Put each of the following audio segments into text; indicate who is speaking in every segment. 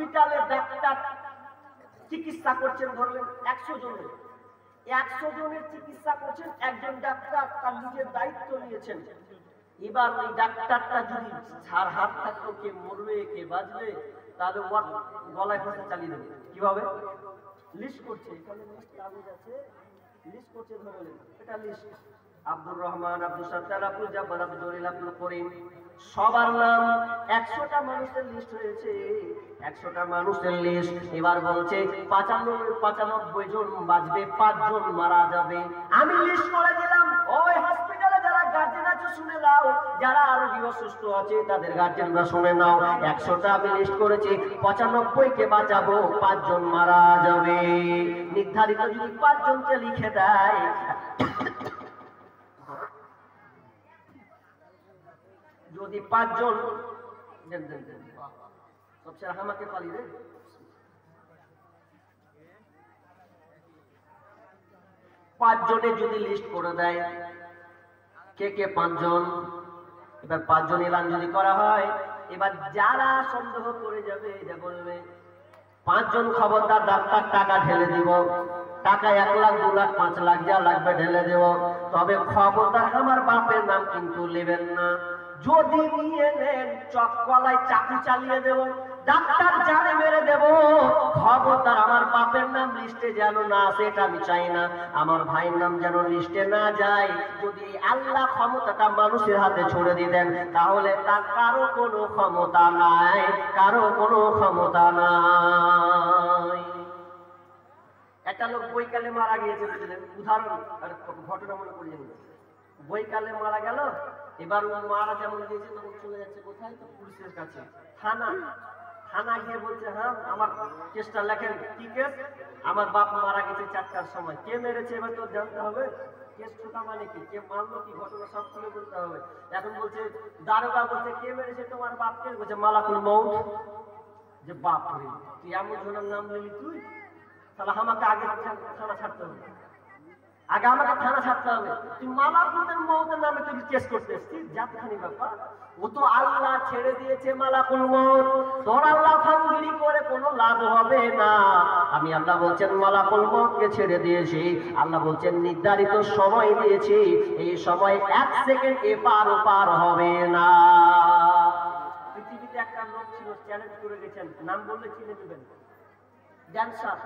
Speaker 1: হসপিটালে ডাক্তার চিকিৎসা করছেন, ধরলেন 100 জনের, 100 জনের চিকিৎসা করছেন, একজন ডাক্তার তার নিজের দায়িত্ব নিয়েছেন। এবার ওই ডাক্তারটা যদি ছাড় হাত থাকতো, কে মরবে কে বাঁচবে, তাহলে ওর গলায় ফাঁসি চালিয়ে দেবে। কিভাবে লিস্ট করছে, এখানে লিস্ট কাগজ আছে, লিস্ট করছে, ধরলেন এটা লিস্ট, আব্দুর রহমান, আব্দুল সত্তার, আব্দুল জব্বার, আব্দুল জলিল, আব্দুল করিম, সবার নাম। 100টা মানুষের লিস্ট হয়েছে, 100টা মানুষের লিস্ট। এবার বলছে 95 জন বাঁচবে, 5 জন মারা যাবে। আমি লিস্ট করে দিলাম, ওই হসপিটালে যারা গার্জেন আছে শুনে নাও, যারা আরো অসুস্থ আছে তাদের গার্জেনরা শুনে নাও। 100টা আমি লিস্ট করেছি, 95কে বাঁচাবো, 5 জন মারা যাবে। নির্ধারিত যদি 5 জনকে লিখে দেয়, যদি 5 জন সবচেয়ে আমাকে পালি রে, 5 জনে যদি লিস্ট করে দেয়, কে কে 5 জন, এবার 5 জন এলান যদি করা হয়, এবার যারা সন্দেহ করে যাবে এটা বলবে 5 জন খবরদার, ডাক্তার টাকা ঢেলে দিব, টাকা 1 লাখ 2 লাখ 5 লাখ যা লাগবে ঢেলে দেব, তবে খবরদার আমার বাপের নাম কিন্তু নেবেন না। যদি নিয়ে নেন চককলায় চাকু চালিয়ে দেব, ডাক্তার জানে মেরে দেব। খবরদার আমার বাপের নাম লিস্টে যেন না আসে, এটা আমি চাই না। আমার ভাইয়ের নাম যেন লিস্টে না যায়। যদি আল্লাহ ক্ষমতাটা মানুষের হাতে ছড়ে দিতেন, তাহলে তার কারো কোনো ক্ষমতা নাই, কারো কোনো ক্ষমতা নাই। একটা লোক বৈকালে মারা গিয়েছে, বুঝলেন, উদাহরণ ঘটনা মনে করিয়ে নিন। বৈকালে মারা গেল, এবার ও মারা যেমন গিয়েছে তখন চলে যাচ্ছে কোথায়, তো পুলিশের কাছে, থানা গিয়ে বলছে, হ্যাঁ আমার কেসটা লেখেন। কি কেস? আমার বাপ মারা গেছে 4টার সময়। কে মেরেছে এবার তো জানতে হবে, কেস ঠোকা মানে কি, কে মারলো কি, ঘটনা সব খুলে বলতে হবে। এখন বলছে দারোগা বলছে, কে মেরেছে তোমার বাপকে? বলছে মালাকুল মউত। যে বাপ রে, তুই এমন জনের নাম নিলি তুই, তাহলে আমাকে আগে থানা ছাড়তে হবে, আগে আমাকে থানা ছাড়তে হবে। তুই মালাকুলের মউতের নামে তুই কেস করতে এসছিস, জাতখানি ব্যাপার। ও তো আল্লাহ ছেড়ে দিয়েছে মালাকুল মউত, তোর আল্লাহ ফাঙ্গিরি করে কোনো লাভ হবে না। আমি আল্লাহ বলছেন মালাকুল মউতকে ছেড়ে দিয়েছি, আল্লাহ বলছেন নির্ধারিত সময় দিয়েছি, এই সময় 1 সেকেন্ড এপার ওপার হবে না। পৃথিবীতে একটা লোক ছিল, চ্যালেঞ্জ করে গেছেন, নাম বললে চিনে নেবেন, ড্যান্সার,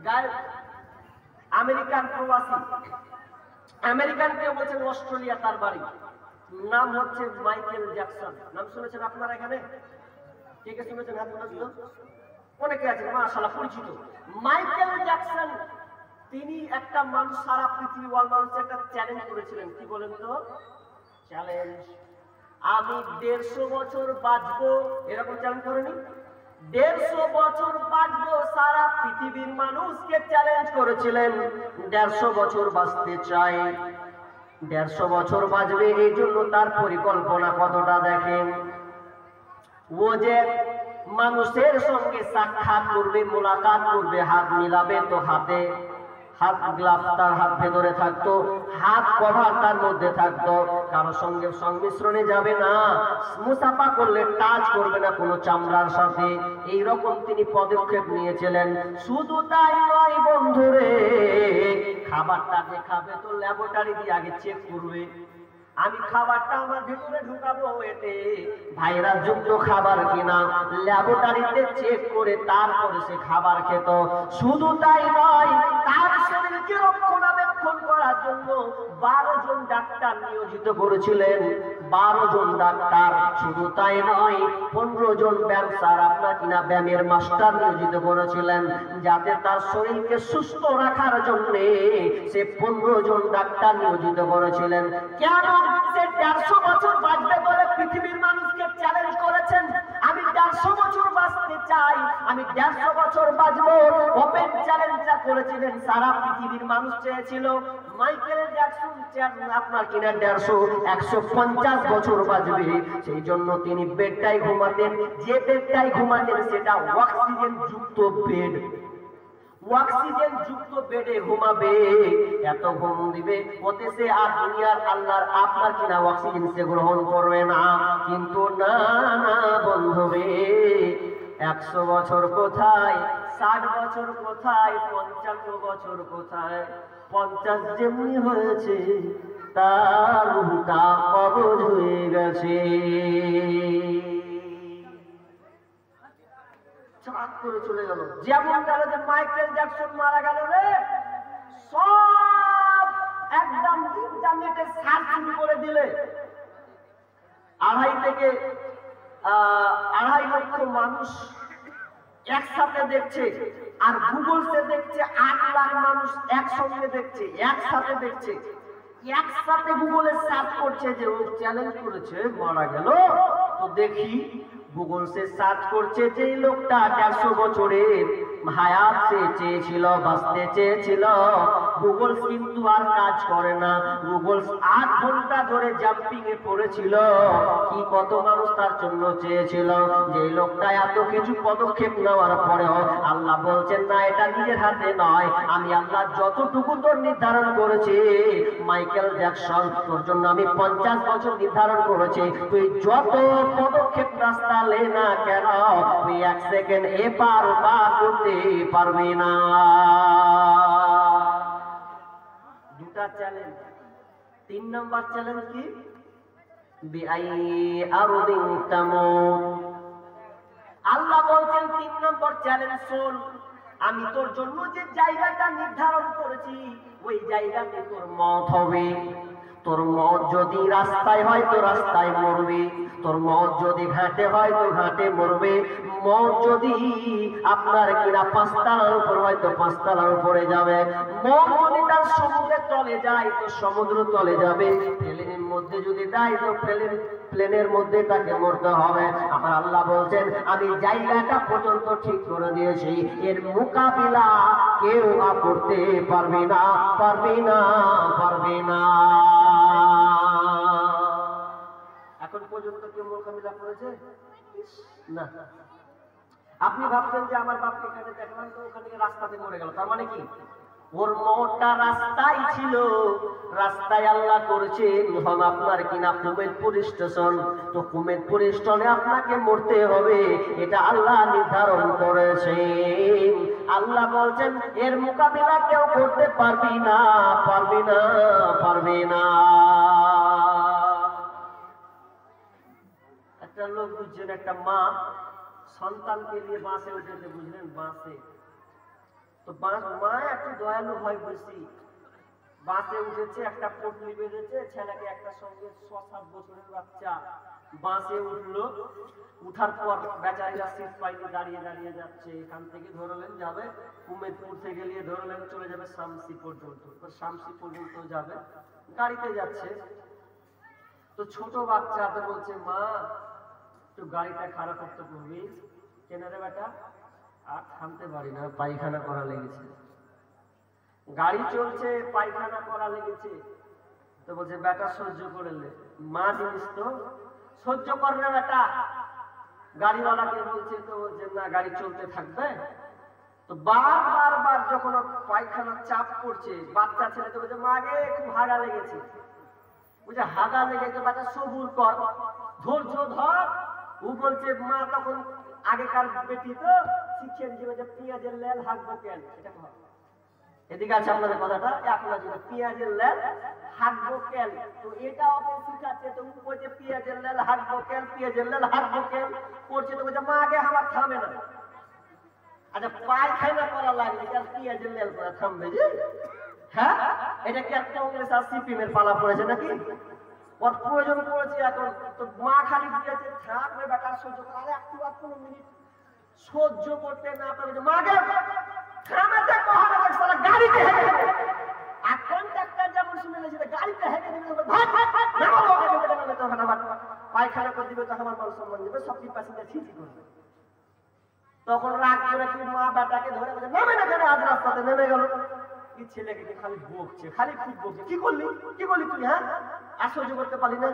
Speaker 1: গায়ক, আমেরিকান প্রবাসী, আমেরিকান কেউ বলছেন অস্ট্রেলিয়া তার বাড়ি, নাম হচ্ছে মাইকেল জ্যাকসন। নাম শুনেছেন আপনারা এখানে? কে কে শুনেছেন? হাত তুলে। অনেকে আছেন মাশাআল্লাহ পরিচিত। মাইকেল জ্যাকসন তিনি একটা মানুষ, সারা পৃথিবী ওয়ার্ল্ড মানুষকে একটা চ্যালেঞ্জ করেছিলেন। কি বলেন তো? চ্যালেঞ্জ, আমি 150 বছর বাঁচবো, এরকম চ্যালেঞ্জ করেনি? 150 বছর বাঁচবো, সারা পৃথিবীর মানুষকে চ্যালেঞ্জ করেছিলেন। 150 বছর বাঁচতে চাই, 150 বছর বাঁচবে, এই জন্য তার পরিকল্পনা কতটা দেখেন। ও যে মানুষের সঙ্গে সাক্ষাৎ করবে, মোলাকাত করবে, হাত মিলাবে, তো হাতে হাত গ্লাভ তার হাত ভেতরে থাকতো, হাত কভার তার মধ্যে থাকতো, কারো সঙ্গে সংমিশ্রণে যাবে না, মুসাফা করলে টাচ করবে না কোনো চামড়ার সাথে। এইরকম তিনি পদক্ষেপ নিয়েছিলেন। শুধু তাই নয় বন্ধুরে, খাবারটা যে খাবে তো ল্যাবরেটরি দিয়ে আগে চেক করবে, আমি খাবারটা আমার ভিতরে ঢুকাবো, এতে ভাইরাস যুক্ত খাবার কিনা ল্যাবরেটরিতে চেক করে তারপরে সে খাবার খেত। শুধু তাই নয়, তার শরীরকে রক্ষণাবেক্ষণ করার জন্য 12 জন ডাক্তার নিয়োজিত করেছিলেন, 12 জন ডাক্তার। শুধু তাই নয়, 15 জন ব্যায়াম স্যার, আপনার কিনা ব্যায়ামের মাস্টার নিয়োজিত করেছিলেন, যাতে তার শরীরকে সুস্থ রাখার জন্য সে 15 জন ডাক্তার নিয়োজিত করেছিলেন। কেন? সে 150 বছর বাঁচবে বলে পৃথিবীর মানুষকে চ্যালেঞ্জ করেছেন। আমি 150 বছর বাঁচতে চাই, আমি 150 বছর বাঁচবো, ওপেন চ্যালেঞ্জটা করেছিলেন। সারা পৃথিবীর মানুষ চেয়েছিল মাইকেল জ্যাকসন আপনার কিনা 150 বছর বাঁচবে, সেই জন্য তিনি বেডটাই ঘুমাতেন। যে বেডটাই ঘুমাতেন সেটা অক্সিজেন যুক্ত বেড, অক্সিজেন যুক্ত বেডে ঘুমাবে, এত ঘুম দিবে ওতে সে আর দুনিয়ার আল্লাহর আপনার কিনা অক্সিজেন সে গ্রহণ করবে না। কিন্তু না না বন্ধুরে, 100 বছর কোথায়, 60 বছর কোথায়, 55 বছর কোথায়, 50 যেমনি হয়েছে তার রূহটা কবজ হয়ে গেছে। চাঁদ করে চলে গেল। যেমন গেল যে মাইকেল জ্যাকসন মারা গেল রে, সব একদম ইন্টারনেটে সার্চ করে দিলে 2.5 লক্ষ মানুষ একসাথে দেখছে, আর গুগলসে দেখছে 8 লাখ মানুষ একসঙ্গে দেখছে, একসাথে দেখছে, একসাথে গুগলে সার্চ করছে যে ও চ্যালেঞ্জ করেছে মারা গেল। তো দেখি গুগল সে সার্চ করছে যে এই লোকটা 150 বছরের হায়াত সে চেয়েছিল, বাঁচতে চেয়েছিল। গুগল কিন্তু আর কাজ করে না। গুগল 8 ঘন্টা ধরে জাম্পিং এ পড়েছিল। কি কত মানুষ তার জন্য চেয়েছিল যে এই লোকটা এত কিছু পদক্ষেপ নেওয়ার পরেও আল্লাহ বলছেন না, এটা নিজের হাতে নয়, আমি আল্লাহ যতটুকু তোর নির্ধারণ করেছি মাইকেল জ্যাকসন তোর জন্য আমি 50 বছর নির্ধারণ করেছি, তুই যত পদক্ষেপ রাস্তা লে না কেন তুই 1 সেকেন্ড এপার ওপার করতে পারবি না। দুটা চ্যালেঞ্জ। 3 নম্বর চ্যালেঞ্জ কি? বিআই আরদিন তামুত। আল্লাহ বলছেন 3 নম্বর চ্যালেঞ্জ শোন, আমি তোর জন্য যে জায়গাটা নির্ধারণ করেছি ওই জায়গাতে তোর মওত হবে। তোর মওত যদি রাস্তায় হয় তো রাস্তায় মরবে, তোর মওত যদি ঘাটে হয় তো ঘাটে মরবে, মওত যদি আপনার কিনা 5 তলার উপর হয় তো 5 তলার উপরে যাবে, মওত যদি তার সমুদ্রের তলে যায় তো সমুদ্র তলে যাবে, প্লেনের মধ্যে যদি যায় তো প্লেনের মধ্যে তাকে মরতে হবে। আমার আল্লাহ বলছেন আমি জায়গাটা পর্যন্ত ঠিক করে দিয়েছি, এর মোকাবিলা কেউ করতে পারবে না, পারবে না, পারবে না। এখন পর্যন্ত কেউ মোকাবিলা করেছে না। আপনি ভাবছেন যে আমার বাপকে এখানে দেখলাম তো ওখানে রাস্তাতে মরে গেল, তার মানে কি ওর মওতটা রাস্তায় ছিল, রাস্তায় আল্লাহ করেছেন হন আপনার কিনা কুমেদপুর স্টেশন, তো কুমেদপুর স্টেশনে আপনাকে মরতে হবে, এটা আল্লাহ নির্ধারণ করেছেন। আল্লাহ বলছেন এর মোকাবিলা কেউ করতে পারবি না, পারবি না, পারবি না। একটা লোক বুঝছেন, একটা মা সন্তানকে নিয়ে বাসে উঠেছে, বুঝলেন, বাসে তো মা একটু দয়ালু হয় বেশি, বাসে উঠেছে, একটা পটলি বেঁধেছে, ছেলেকে একটা সঙ্গে 6-7 বছরের বাচ্চা বাসে উঠলো। উঠার পর বেচারিরা সিট পাইনি, দাঁড়িয়ে দাঁড়িয়ে যাচ্ছে। এখান থেকে ধরলেন যাবে কুমেদপুর থেকে গিয়ে ধরলেন চলে যাবে শামসি পর্যন্ত, শামসি পর্যন্ত যাবে, গাড়িতে যাচ্ছে। তো ছোট বাচ্চাতে বলছে মা একটু গাড়িটা খারাপ করতে পারবি কেন রে বেটা? আর থামতে পারি না, পায়খানা করা লেগেছে। গাড়ি চলছে, পায়খানা করা লেগেছে। তো বলছে বেটা সহ্য করলে, মা জিনিস তো সহ্য করবে বেটা। গাড়িওয়ালাকে বলছে, তো বলছে না গাড়ি চলতে থাকবে। তো বারবার যখন পায়খানার চাপ পড়ছে, বাচ্চা ছেলে তো বলছে মাগে খুব হাগা লেগেছে। বলছে হাগা লেগেছে বেটা সবুর কর, ধৈর্য ধর। ও বলছে মা তখন আগেকার বেটি তো শিখিয়ে দিয়েছে যে পেঁয়াজের লেল হাঁকবো কেন, এটা কর। এদিকে আছে আপনাদের কথাটা, আপনার জন্য পেঁয়াজের লেল হাঁকবো কেন, তো এটা ওকে শিখাচ্ছে। তো ও বলছে পেঁয়াজের লেল হাঁকবো কেন, পেঁয়াজের লেল হাঁকবো কেন করছে। তো বলছে মা আগে আমার থামে না। আচ্ছা পায়খানা করা লাগলে কেন পেঁয়াজের লেল করা থামবে যে? হ্যাঁ, এটা কি একটা কংগ্রেস আর সিপিএমের পালা পড়েছে নাকি? ওর প্রয়োজন পড়েছে এখন। তো মা খালি দিয়েছে থাকবে বেকার সহ্য করে। আরে একটু 15 মিনিট সহ্য করতে না পারে মাকে থামাতে কহানা লাগছে না, গাড়িতে হেঁটে আর কন্ট্রাক্টর যেমন শুনে নিয়েছে গাড়িতে হেঁটে দিবে, পায়খানা করে দিবে, তখন আমার মান সম্মান দিবে, সব কি প্যাসেঞ্জার ছিচি করবে। তখন রাগ করে কি মা বেটাকে ধরে বলছে নামে না কেন, আজ রাস্তাতে নেমে গেল। কি ছেলেকে খালি বকছে, খালি খুব বকছে, কি করলি কি করলি তুই, হ্যাঁ আর সহ্য করতে পারলি না।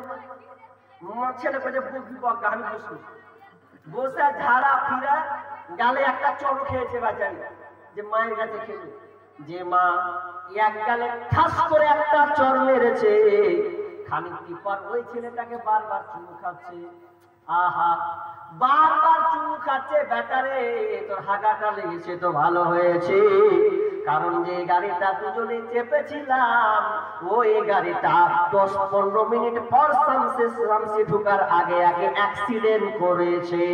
Speaker 1: ছেলে বলছে বকবি বক, আমি বসবি। বসে ঝাড়া ফিরা গালে একটা চড় খেয়েছে বেচারি, যে মায়ের কাছে খেলে যে মা এক গালে ঠাস করে একটা চড় মেরেছে। খানিক পর ওই ছেলেটাকে বারবার চুমু খাচ্ছে, আহা, বারবার চুমু খাচ্ছে, ব্যাটারে তোর হাগাটা লেগেছে তো ভালো হয়েছে, কারণ যে গাড়িটা দুজনে চেপেছিলাম ওই গাড়িটা 10-15 মিনিট পর শামসি ঢুকার আগে আগে অ্যাক্সিডেন্ট করেছে।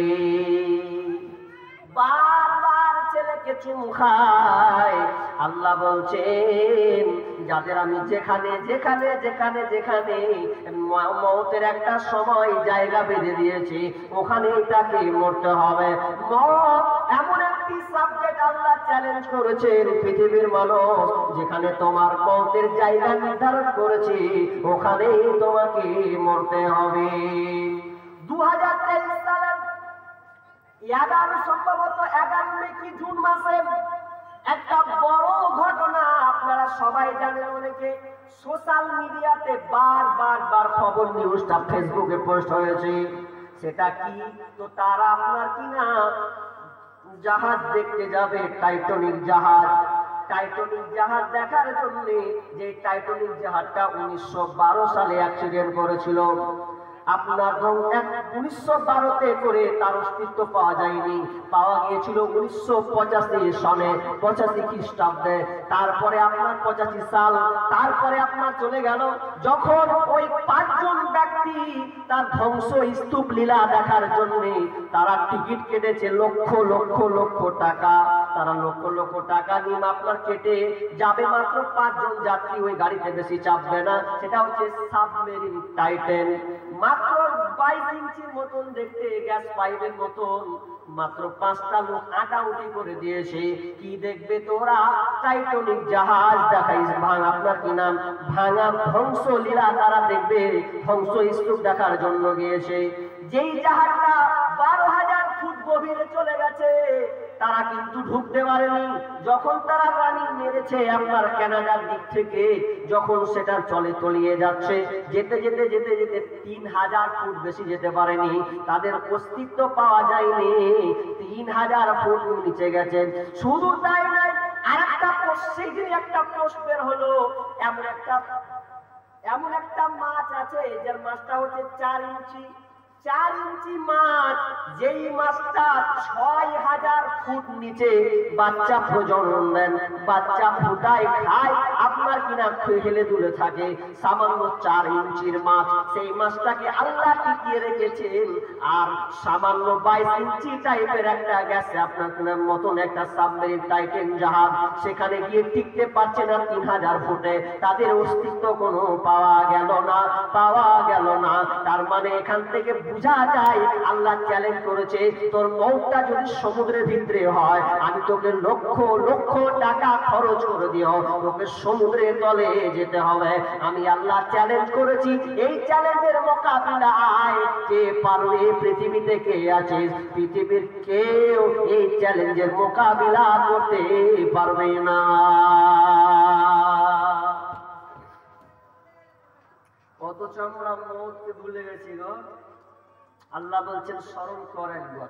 Speaker 1: বারবার ছেলেকে চুমু খায়। আল্লাহ বলছেন যাদের আমি যেখানে যেখানে যেখানে যেখানে মওতের একটা সময় জায়গা বেঁধে দিয়েছি ওখানেই তাকে মরতে হবে। মওত এমন একটি সাবজেক্ট আল্লাহ চ্যালেঞ্জ করেছেন পৃথিবীর মানুষ, যেখানে তোমার মওতের জায়গা নির্ধারণ করেছি ওখানেই তোমাকে মরতে হবে। 2023 সালের 11 কি জুন মাসে একটা বড় ঘটনা আপনারা সবাই জানেন, অনেকে সোশ্যাল মিডিয়াতে বার খবর নিউজটা ফেসবুকে পোস্ট হয়েছে। সেটা কি? তো তারা আপনার কিনা জাহাজ দেখতে যাবে, টাইটানিক জাহাজ। টাইটানিক জাহাজ দেখার জন্য, যে টাইটানিক জাহাজটা 1912 সালে অ্যাক্সিডেন্ট করেছিল, আপনার 1912-তে করে তার অস্তিত্ব পাওয়া যায়নি, পাওয়া গিয়েছিল 1985 সনে, 85 খ্রিস্টাব্দে। তারপরে আপনার 85 সাল, তারপরে আপনার চলে গেল যখন ওই 5 জন ব্যক্তি তার ধ্বংস স্তূপ লীলা দেখার জন্য তারা টিকিট কেটেছে লক্ষ লক্ষ লক্ষ টাকা। তারা লক্ষ লক্ষ টাকা নিয়ে আপনার কেটে যাবে, মাত্র 5 জন যাত্রী ওই গাড়িতে বেশি চাপবে না। সেটা হচ্ছে সাবমেরিন টাইটান, মাত্র 22 ইঞ্চির মতন দেখতে, গ্যাস পাইপের মতন, মাত্র 5টা লোক আটাউটি করে দিয়েছে। কি দেখবে তোরা? টাইটানিক জাহাজ দেখাই ভাঙা, আপনার কি নাম, ভাঙা ধ্বংস লীলা তারা দেখবে, ধ্বংস স্তূপ দেখার জন্য গিয়েছে। যেই জাহাজটা 12,000 ফুট গভীরে চলে গেছে তারা কিন্তু ঢুকতে পারেনি। যখন তারা রানিং মেরেছে আপনার কানাডার দিক থেকে, যখন সেটা চলে তলিয়ে যাচ্ছে, যেতে যেতে যেতে যেতে 3,000 ফুট বেশি যেতে পারেনি, তাদের অস্তিত্ব পাওয়া যায়নি, 3,000 ফুট নিচে গেছে। শুধু তাই নয়, আরেকটা সেদিন একটা পোস্ট বের হলো, এমন একটা মাছ আছে যার মাছটা হচ্ছে 4 ইঞ্চি, 4 ইঞ্চি মাছ, যেই মাছটা 6,000 ফুট নিচে বাচ্চা প্রজনন দেন, বাচ্চা ফুটায় খায়, আপনার কিনা খেলে দুলে থাকে। সামান্য 4 ইঞ্চির মাছ, সেই মাছটাকে আল্লাহ টিকিয়ে রেখেছেন। আর সামান্য 22 ইঞ্চি টাইপের একটা গেছে আপনার কিনার মতন একটা সাবমেরিন টাইটান জাহাজ, সেখানে গিয়ে টিকতে পারছে না 3,000 ফুটে, তাদের অস্তিত্ব কোনো পাওয়া গেল না, পাওয়া গেল না। তার মানে এখান থেকে বুঝা যায় আল্লাহ চ্যালেঞ্জ করেছে, তোর মওতটা যদি সমুদ্রের ভিতরে হয় আমি তোকে লক্ষ লক্ষ টাকা খরচ করে দিও, তোকে সমুদ্রের তলে যেতে হবে। আমি আল্লাহ চ্যালেঞ্জ করেছি, এই চ্যালেঞ্জের মোকাবিলায় কে পারবে? পৃথিবীতে কে আছে? পৃথিবীর কেউ এই চ্যালেঞ্জের মোকাবিলা করতে পারবে না। অথচ আমরা মওতকে ভুলে গেছি গো। আল্লাহ বলছেন স্মরণ কর একবার।